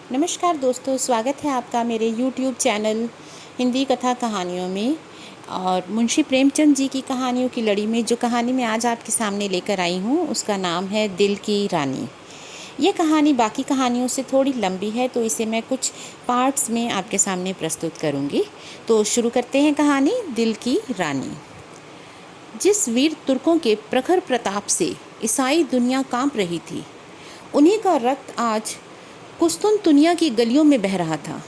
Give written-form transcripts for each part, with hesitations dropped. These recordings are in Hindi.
नमस्कार दोस्तों, स्वागत है आपका मेरे YouTube चैनल हिंदी कथा कहानियों में। और मुंशी प्रेमचंद जी की कहानियों की लड़ी में जो कहानी मैं आज आपके सामने लेकर आई हूँ उसका नाम है दिल की रानी। ये कहानी बाकी कहानियों से थोड़ी लंबी है तो इसे मैं कुछ पार्ट्स में आपके सामने प्रस्तुत करूँगी। तो शुरू करते हैं कहानी दिल की रानी। जिस वीर तुर्कों के प्रखर प्रताप से ईसाई दुनिया कांप रही थी, उन्हीं का रक्त आज कुस्तुनतुनिया की गलियों में बह रहा था।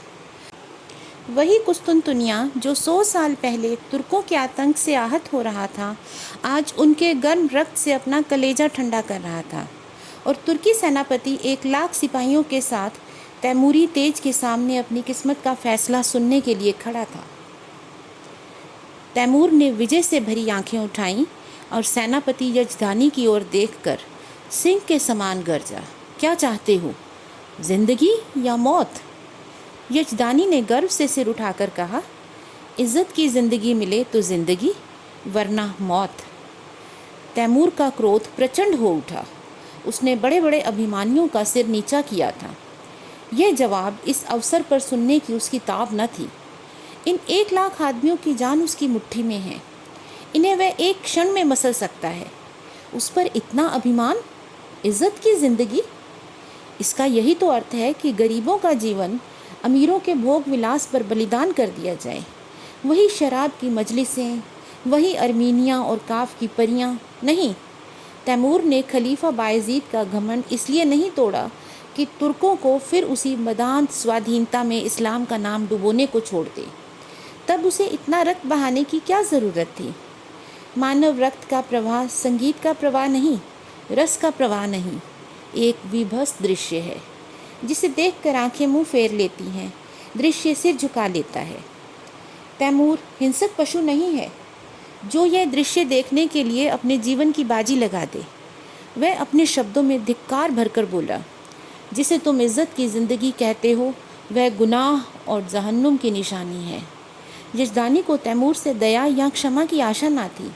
वही कुस्तुनतुनिया जो 100 साल पहले तुर्कों के आतंक से आहत हो रहा था, आज उनके गर्म रक्त से अपना कलेजा ठंडा कर रहा था। और तुर्की सेनापति 1,00,000 सिपाहियों के साथ तैमूरी तेज के सामने अपनी किस्मत का फैसला सुनने के लिए खड़ा था। तैमूर ने विजय से भरी आंखें उठाईं और सेनापति यजदानी की ओर देखकर सिंह के समान गरजा, क्या चाहते हो, जिंदगी या मौत? यजदानी ने गर्व से सिर उठाकर कहा, इज्जत की जिंदगी मिले तो जिंदगी, वरना मौत। तैमूर का क्रोध प्रचंड हो उठा। उसने बड़े बड़े अभिमानियों का सिर नीचा किया था। यह जवाब इस अवसर पर सुनने की उसकी ताब न थी। इन 1,00,000 आदमियों की जान उसकी मुट्ठी में है। इन्हें वह एक क्षण में मसल सकता है। उस पर इतना अभिमान, इज्जत की जिंदगी। इसका यही तो अर्थ है कि गरीबों का जीवन अमीरों के भोग विलास पर बलिदान कर दिया जाए। वही शराब की मजलिसें, वही अर्मीनिया और काफ की परियां। नहीं, तैमूर ने खलीफा बायजीद का घमंड इसलिए नहीं तोड़ा कि तुर्कों को फिर उसी मदांत स्वाधीनता में इस्लाम का नाम डुबोने को छोड़ दे। तब उसे इतना रक्त बहाने की क्या ज़रूरत थी? मानव रक्त का प्रवाह संगीत का प्रवाह नहीं, रस का प्रवाह नहीं, एक विभत्स दृश्य है जिसे देखकर आंखें मुंह फेर लेती हैं, दृश्य सिर झुका लेता है। तैमूर हिंसक पशु नहीं है जो यह दृश्य देखने के लिए अपने जीवन की बाजी लगा दे। वह अपने शब्दों में धिक्कार भरकर बोला, जिसे तुम इज्जत की ज़िंदगी कहते हो वह गुनाह और जहन्नुम की निशानी है। यजदानी को तैमूर से दया या क्षमा की आशा ना थी।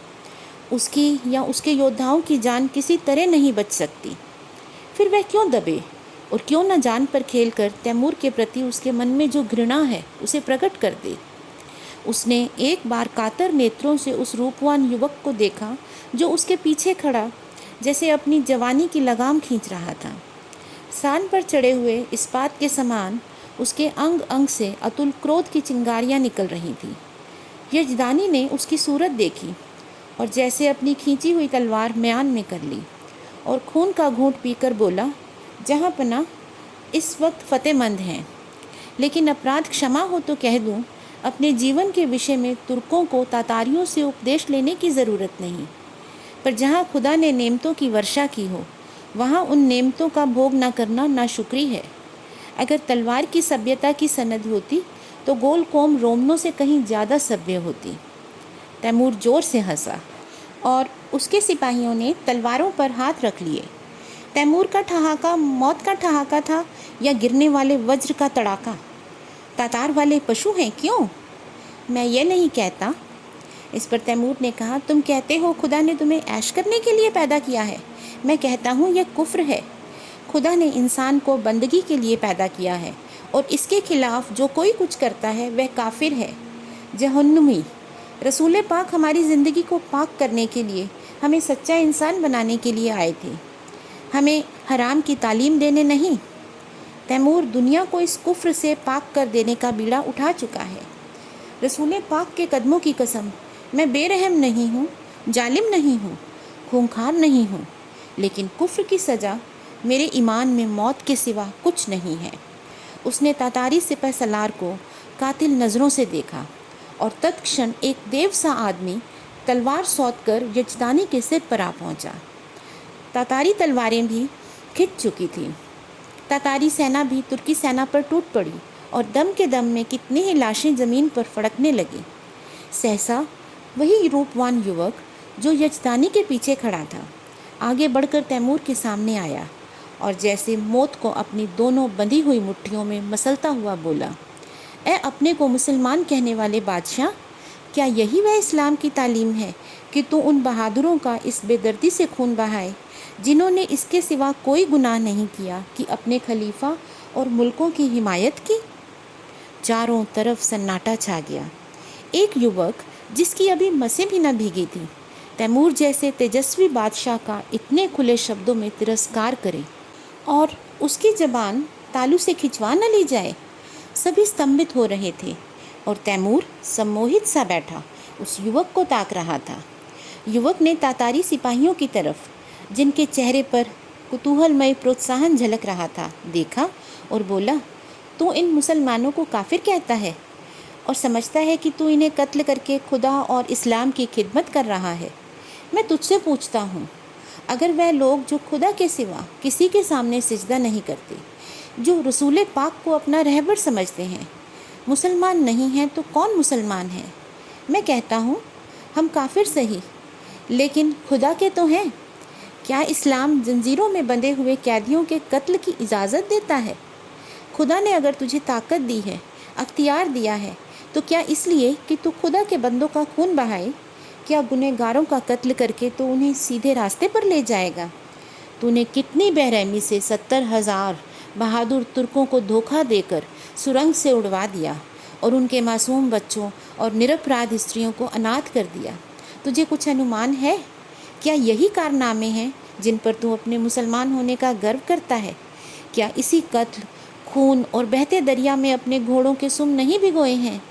उसकी या उसके योद्धाओं की जान किसी तरह नहीं बच सकती। फिर वह क्यों दबे और क्यों न जान पर खेलकर तैमूर के प्रति उसके मन में जो घृणा है उसे प्रकट कर दे। उसने एक बार कातर नेत्रों से उस रूपवान युवक को देखा जो उसके पीछे खड़ा जैसे अपनी जवानी की लगाम खींच रहा था। सान पर चढ़े हुए इस्पात के समान उसके अंग अंग से अतुल क्रोध की चिंगारियां निकल रही थी। यजदानी ने उसकी सूरत देखी और जैसे अपनी खींची हुई तलवार म्यान में कर ली और खून का घूंट पीकर बोला, जहाँ पना इस वक्त फ़तेहमंद हैं, लेकिन अपराध क्षमा हो तो कह दूँ, अपने जीवन के विषय में तुर्कों को तातारियों से उपदेश लेने की ज़रूरत नहीं। पर जहाँ खुदा ने नेमतों की वर्षा की हो, वहाँ उन नेमतों का भोग न करना नाशुक्री है। अगर तलवार की सभ्यता की सनद होती तो गोल कोम रोमनों से कहीं ज़्यादा सभ्य होती। तैमूर जोर से हंसा और उसके सिपाहियों ने तलवारों पर हाथ रख लिए। तैमूर का ठहाका मौत का ठहाका था या गिरने वाले वज्र का तड़ाका? तातार वाले पशु हैं क्यों? मैं ये नहीं कहता। इस पर तैमूर ने कहा, तुम कहते हो खुदा ने तुम्हें ऐश करने के लिए पैदा किया है। मैं कहता हूँ यह कुफ्र है। खुदा ने इंसान को बंदगी के लिए पैदा किया है और इसके खिलाफ जो कोई कुछ करता है वह काफिर है, जहन्नुमी। रसूल पाक हमारी ज़िंदगी को पाक करने के लिए, हमें सच्चा इंसान बनाने के लिए आए थे, हमें हराम की तालीम देने नहीं। तैमूर दुनिया को इस कुफ्र से पाक कर देने का बीड़ा उठा चुका है। रसूल पाक के कदमों की कसम, मैं बेरहम नहीं हूँ, जालिम नहीं हूँ, खूंखार नहीं हूँ, लेकिन कुफ्र की सज़ा मेरे ईमान में मौत के सिवा कुछ नहीं है। उसने तातारी सिपह सलार को कातिल नज़रों से देखा और तत्क्षण एक देव सा आदमी तलवार सौंध कर यजदानी के सिर पर आ पहुंचा। तातारी तलवारें भी खिंच चुकी थीं। तातारी सेना भी तुर्की सेना पर टूट पड़ी और दम के दम में कितनी ही लाशें ज़मीन पर फड़कने लगी। सहसा वही रूपवान युवक जो यजदानी के पीछे खड़ा था आगे बढ़कर तैमूर के सामने आया और जैसे मौत को अपनी दोनों बंधी हुई मुट्ठियों में मसलता हुआ बोला, ए अपने को मुसलमान कहने वाले बादशाह, क्या यही वह इस्लाम की तालीम है कि तू उन बहादुरों का इस बेदर्दी से खून बहाए जिन्होंने इसके सिवा कोई गुनाह नहीं किया कि अपने खलीफा और मुल्कों की हिमायत की? चारों तरफ सन्नाटा छा गया। एक युवक जिसकी अभी मसें भी न भीगी थी, तैमूर जैसे तेजस्वी बादशाह का इतने खुले शब्दों में तिरस्कार करे और उसकी जबान तालू से खिंचवा न ली जाए। सभी स्तंभित हो रहे थे और तैमूर सम्मोहित सा बैठा उस युवक को ताक रहा था। युवक ने तातारी सिपाहियों की तरफ, जिनके चेहरे पर कुतूहलमय प्रोत्साहन झलक रहा था, देखा और बोला, तू इन मुसलमानों को काफिर कहता है और समझता है कि तू इन्हें कत्ल करके खुदा और इस्लाम की खिदमत कर रहा है। मैं तुझसे पूछता हूँ, अगर वह लोग जो खुदा के सिवा किसी के सामने सिजदा नहीं करते, जो रसूल पाक को अपना रहबर समझते हैं, मुसलमान नहीं हैं तो कौन मुसलमान है? मैं कहता हूँ हम काफिर सही, लेकिन खुदा के तो हैं। क्या इस्लाम जंजीरों में बंधे हुए कैदियों के कत्ल की इजाज़त देता है? खुदा ने अगर तुझे ताकत दी है, अख्तियार दिया है, तो क्या इसलिए कि तू खुदा के बंदों का खून बहाए? क्या गुनहगारों का कत्ल करके तो उन्हें सीधे रास्ते पर ले जाएगा? तूने कितनी बेरहमी से 70,000 बहादुर तुर्कों को धोखा देकर सुरंग से उड़वा दिया और उनके मासूम बच्चों और निरपराध स्त्रियों को अनाथ कर दिया। तुझे कुछ अनुमान है? क्या यही कारनामे हैं जिन पर तू अपने मुसलमान होने का गर्व करता है? क्या इसी कत्ल, खून और बहते दरिया में अपने घोड़ों के सुम नहीं भिगोए हैं,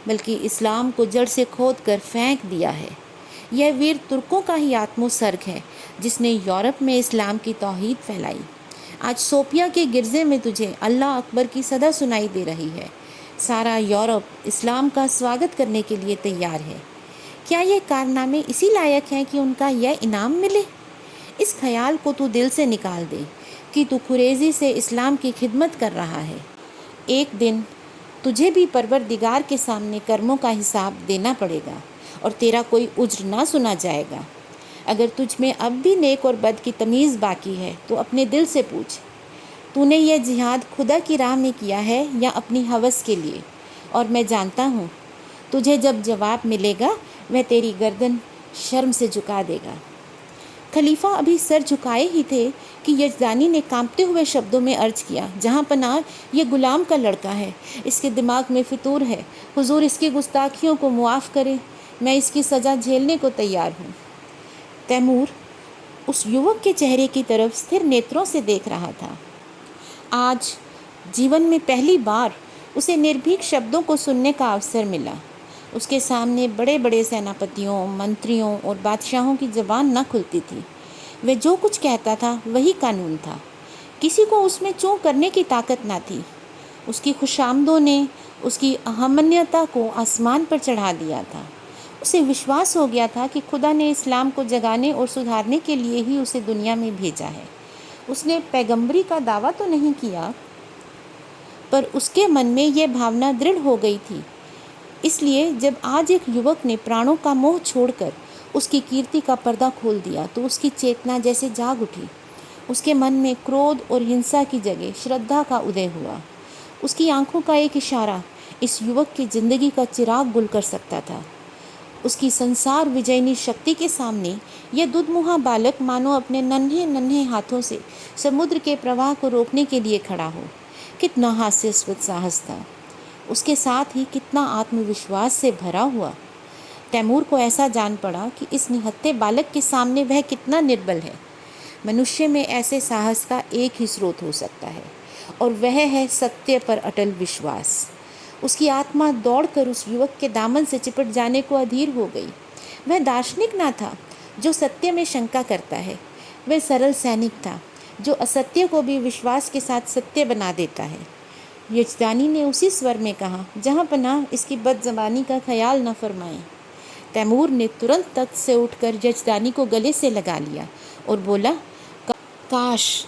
बल्कि इस्लाम को जड़ से खोद कर फेंक दिया है? यह वीर तुर्कों का ही आत्मोत्सर्ग है जिसने यूरोप में इस्लाम की तौहीद फैलाई। आज सोफिया के गिरजे में तुझे अल्लाह अकबर की सदा सुनाई दे रही है। सारा यूरोप इस्लाम का स्वागत करने के लिए तैयार है। क्या ये कारनामे इसी लायक हैं कि उनका यह इनाम मिले? इस ख्याल को तू दिल से निकाल दे कि तू खुरेजी से इस्लाम की खिदमत कर रहा है। एक दिन तुझे भी परवरदिगार के सामने कर्मों का हिसाब देना पड़ेगा और तेरा कोई उज्र ना सुना जाएगा। अगर तुझ में अब भी नेक और बद की तमीज़ बाकी है तो अपने दिल से पूछ, तूने यह जिहाद खुदा की राह में किया है या अपनी हवस के लिए? और मैं जानता हूँ तुझे जब जवाब मिलेगा वह तेरी गर्दन शर्म से झुका देगा। खलीफा अभी सर झुकाए ही थे कि यजदानी ने कांपते हुए शब्दों में अर्ज किया, जहाँ पनाह ये गुलाम का लड़का है, इसके दिमाग में फितूर है, हुजूर इसकी गुस्ताखियों को मुआफ़ करे, मैं इसकी सज़ा झेलने को तैयार हूँ। तैमूर उस युवक के चेहरे की तरफ स्थिर नेत्रों से देख रहा था। आज जीवन में पहली बार उसे निर्भीक शब्दों को सुनने का अवसर मिला। उसके सामने बड़े बड़े सेनापतियों, मंत्रियों और बादशाहों की ज़बान न खुलती थी। वह जो कुछ कहता था वही कानून था। किसी को उसमें चूँ करने की ताकत न थी। उसकी खुशामदों ने उसकी अहमन्यता को आसमान पर चढ़ा दिया था। उसे विश्वास हो गया था कि खुदा ने इस्लाम को जगाने और सुधारने के लिए ही उसे दुनिया में भेजा है। उसने पैगंबरी का दावा तो नहीं किया, पर उसके मन में यह भावना दृढ़ हो गई थी। इसलिए जब आज एक युवक ने प्राणों का मोह छोड़कर उसकी कीर्ति का पर्दा खोल दिया तो उसकी चेतना जैसे जाग उठी। उसके मन में क्रोध और हिंसा की जगह श्रद्धा का उदय हुआ। उसकी आंखों का एक इशारा इस युवक की जिंदगी का चिराग गुल कर सकता था। उसकी संसार विजयनी शक्ति के सामने यह दुधमुहा बालक मानो अपने नन्हे नन्हे हाथों से समुद्र के प्रवाह को रोकने के लिए खड़ा हो। कितना हास्यास्पद साहस था, उसके साथ ही कितना आत्मविश्वास से भरा हुआ। तैमूर को ऐसा जान पड़ा कि इस निहत्थे बालक के सामने वह कितना निर्बल है। मनुष्य में ऐसे साहस का एक ही स्रोत हो सकता है और वह है सत्य पर अटल विश्वास। उसकी आत्मा दौड़कर उस युवक के दामन से चिपट जाने को अधीर हो गई। वह दार्शनिक ना था जो सत्य में शंका करता है, वह सरल सैनिक था जो असत्य को भी विश्वास के साथ सत्य बना देता है। यजदानी ने उसी स्वर में कहा, जहाँ पनाह इसकी बदज़बानी का ख्याल न फरमाएं। तैमूर ने तुरंत तख्त से उठकर यजदानी को गले से लगा लिया और बोला, काश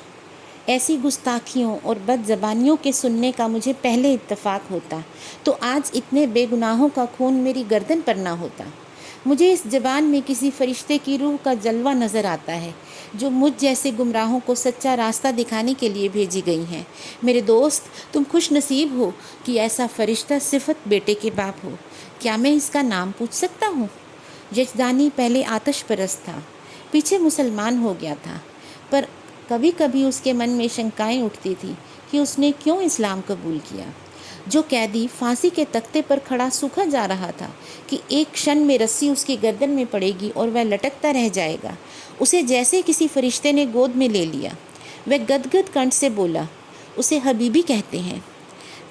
ऐसी गुस्ताखियों और बदज़बानियों के सुनने का मुझे पहले इत्तफाक होता तो आज इतने बेगुनाहों का खून मेरी गर्दन पर ना होता। मुझे इस ज़बान में किसी फरिश्ते की रूह का जलवा नज़र आता है जो मुझ जैसे गुमराहों को सच्चा रास्ता दिखाने के लिए भेजी गई हैं। मेरे दोस्त, तुम खुश नसीब हो कि ऐसा फरिश्ता सिफत बेटे के बाप हो। क्या मैं इसका नाम पूछ सकता हूँ? यजदानी पहले आतश परस्त था, पीछे मुसलमान हो गया था, पर कभी कभी उसके मन में शंकाएं उठती थी कि उसने क्यों इस्लाम कबूल किया। जो कैदी फांसी के तख्ते पर खड़ा सूखा जा रहा था कि एक क्षण में रस्सी उसकी गर्दन में पड़ेगी और वह लटकता रह जाएगा, उसे जैसे किसी फरिश्ते ने गोद में ले लिया। वह गदगद कंठ से बोला, उसे हबीबी कहते हैं।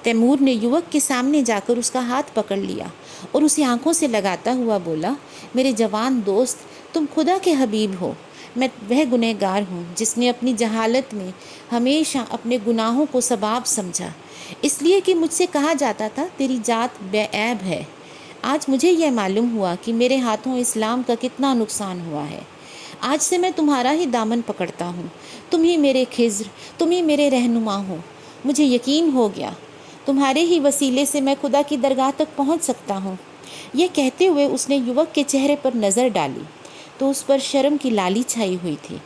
तैमूर ने युवक के सामने जाकर उसका हाथ पकड़ लिया और उसे आंखों से लगाता हुआ बोला, मेरे जवान दोस्त, तुम खुदा के हबीब हो। मैं वह गुनहगार हूँ जिसने अपनी जहालत में हमेशा अपने गुनाहों को सबाब समझा, इसलिए कि मुझसे कहा जाता था तेरी जात बेऐब है। आज मुझे यह मालूम हुआ कि मेरे हाथों इस्लाम का कितना नुकसान हुआ है। आज से मैं तुम्हारा ही दामन पकड़ता हूँ। तुम ही मेरे खिज़्र, तुम ही मेरे रहनुमा हो। मुझे यकीन हो गया तुम्हारे ही वसीले से मैं खुदा की दरगाह तक पहुँच सकता हूँ। यह कहते हुए उसने युवक के चेहरे पर नज़र डाली तो उस पर शर्म की लाली छाई हुई थी।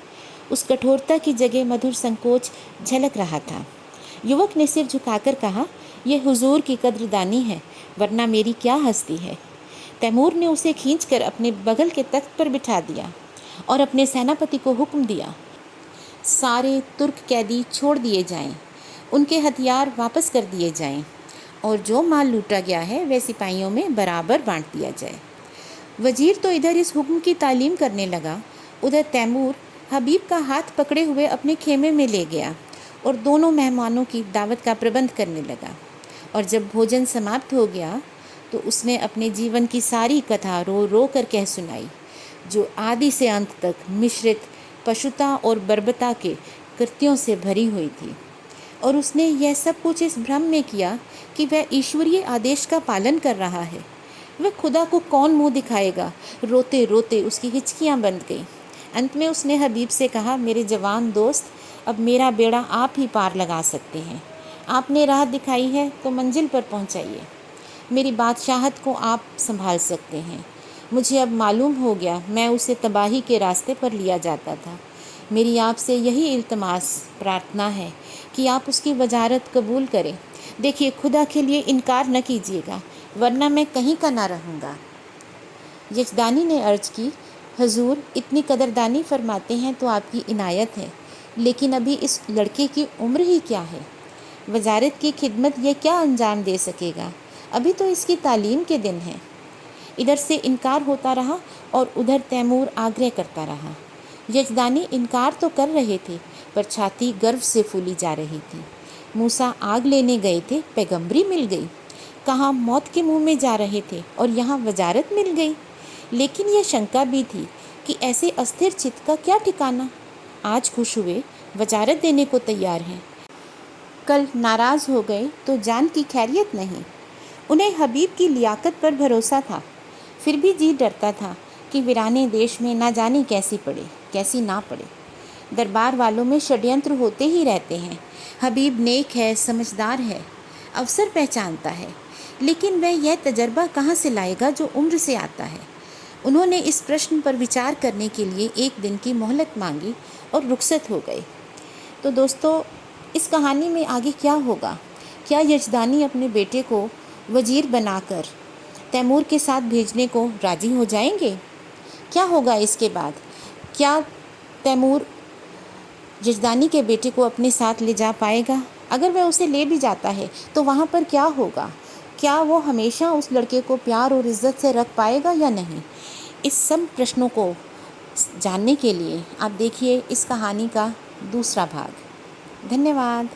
उस कठोरता की जगह मधुर संकोच झलक रहा था। युवक ने सिर झुकाकर कहा, यह हुजूर की कद्रदानी है, वरना मेरी क्या हस्ती है। तैमूर ने उसे खींचकर अपने बगल के तख्त पर बिठा दिया और अपने सेनापति को हुक्म दिया, सारे तुर्क कैदी छोड़ दिए जाएं, उनके हथियार वापस कर दिए जाएं और जो माल लूटा गया है वह सिपाहियों में बराबर बांट दिया जाए। वजीर तो इधर इस हुक्म की तालीम करने लगा, उधर तैमूर हबीब का हाथ पकड़े हुए अपने खेमे में ले गया और दोनों मेहमानों की दावत का प्रबंध करने लगा। और जब भोजन समाप्त हो गया तो उसने अपने जीवन की सारी कथा रो रो कर कह सुनाई, जो आदि से अंत तक मिश्रित पशुता और बर्बरता के कृत्यों से भरी हुई थी। और उसने यह सब कुछ इस भ्रम में किया कि वह ईश्वरीय आदेश का पालन कर रहा है। वह खुदा को कौन मुंह दिखाएगा। रोते रोते उसकी हिचकियां बंध गईं। अंत में उसने हबीब से कहा, मेरे जवान दोस्त, अब मेरा बेड़ा आप ही पार लगा सकते हैं। आपने राह दिखाई है तो मंजिल पर पहुंचाइए। मेरी बादशाहत को आप संभाल सकते हैं। मुझे अब मालूम हो गया मैं उसे तबाही के रास्ते पर लिया जाता था। मेरी आपसे यही इल्तमास प्रार्थना है कि आप उसकी वजारत कबूल करें। देखिए, खुदा के लिए इनकार न कीजिएगा, वरना मैं कहीं का ना रहूँगा। यजदानी ने अर्ज की, हजूर, इतनी कदरदानी फरमाते हैं तो आपकी इनायत है, लेकिन अभी इस लड़के की उम्र ही क्या है। वजारत की खिदमत यह क्या अंजाम दे सकेगा। अभी तो इसकी तालीम के दिन हैं। इधर से इनकार होता रहा और उधर तैमूर आग्रह करता रहा। यजदानी इनकार तो कर रहे थे, पर छाती गर्व से फूली जा रही थी। मूसा आग लेने गए थे, पैगंबरी मिल गई। कहाँ मौत के मुंह में जा रहे थे और यहाँ वजारत मिल गई। लेकिन यह शंका भी थी कि ऐसे अस्थिर चित्त का क्या ठिकाना। आज खुश हुए, वजारत देने को तैयार हैं, कल नाराज़ हो गए तो जान की खैरियत नहीं। उन्हें हबीब की लियाकत पर भरोसा था, फिर भी जी डरता था कि वीराने देश में ना जाने कैसी पड़े कैसी ना पड़े। दरबार वालों में षड्यंत्र होते ही रहते हैं। हबीब नेक है, समझदार है, अवसर पहचानता है, लेकिन वह यह तजर्बा कहाँ से लाएगा जो उम्र से आता है। उन्होंने इस प्रश्न पर विचार करने के लिए एक दिन की मोहलत मांगी और रुखसत हो गए। तो दोस्तों, इस कहानी में आगे क्या होगा? क्या यजदानी अपने बेटे को वजीर बनाकर तैमूर के साथ भेजने को राज़ी हो जाएंगे? क्या होगा इसके बाद? क्या तैमूर यजदानी के बेटे को अपने साथ ले जा पाएगा? अगर वह उसे ले भी जाता है तो वहाँ पर क्या होगा? क्या वो हमेशा उस लड़के को प्यार और इज़्ज़त से रख पाएगा या नहीं? इस सब प्रश्नों को जानने के लिए आप देखिए इस कहानी का दूसरा भाग। धन्यवाद।